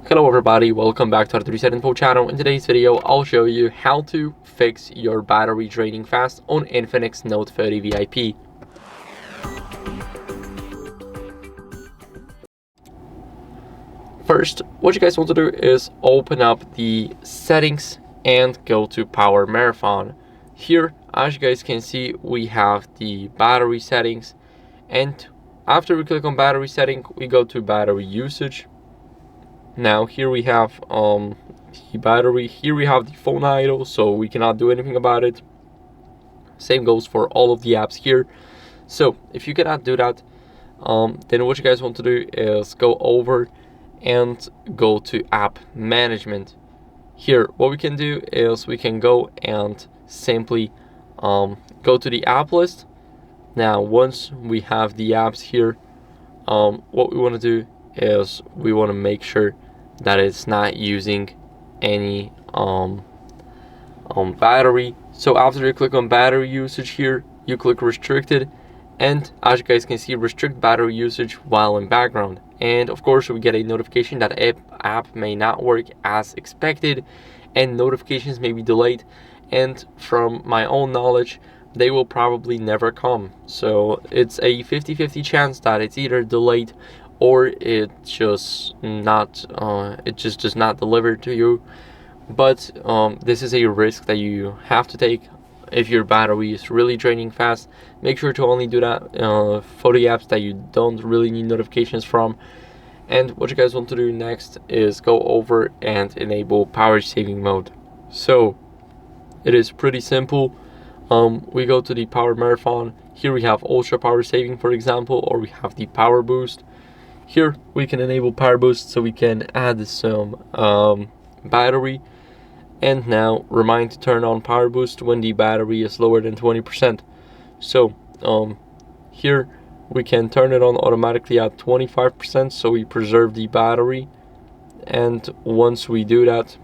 Hello everybody, welcome back to HardReset.Info channel. In today's video, I'll show you how to fix your battery draining fast on INFINIX Note 30 VIP. First, what you guys want to do is open up the settings and go to Power Marathon. Here, as you guys can see, we have the battery settings, and after we click on battery setting, we go to battery usage. Now here we have the battery, here we have the phone idle, so we cannot do anything about it. Same goes for all of the apps here. So if you cannot do that, then what you guys want to do is go over and go to app management. Here what we can do is we can go and simply go to the app list. Now once we have the apps here, what we want to do is we want to make sure that it's not using any battery. So after you click on battery usage here, you click restricted, and as you guys can see, restrict battery usage while in background. And of course we get a notification that app may not work as expected and notifications may be delayed, and from my own knowledge they will probably never come. So it's a 50-50 chance that it's either delayed or it just does not deliver to you. But this is a risk that you have to take. If your battery is really draining fast, make sure to only do that for the apps that you don't really need notifications from. And what you guys want to do next is go over and enable power saving mode. So it is pretty simple. We go to the Power Marathon. Here we have ultra power saving, for example, or we have the power boost. Here we can enable power boost, so we can add some battery. And now remind to turn on power boost when the battery is lower than 20%. So here we can turn it on automatically at 25%, so we preserve the battery. And once we do that,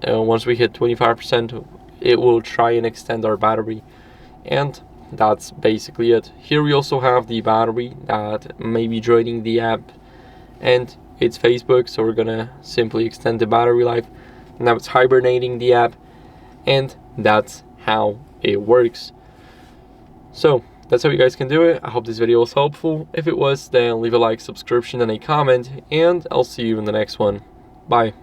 once we hit 25%, it will try and extend our battery. And that's basically it. Here we also have the battery that may be draining the app, and it's Facebook, so we're gonna simply extend the battery life. Now it's hibernating the app, and that's how it works. So that's how you guys can do it. I hope this video was helpful. If it was, then leave a like, subscription, and a comment, and I'll see you in the next one. Bye.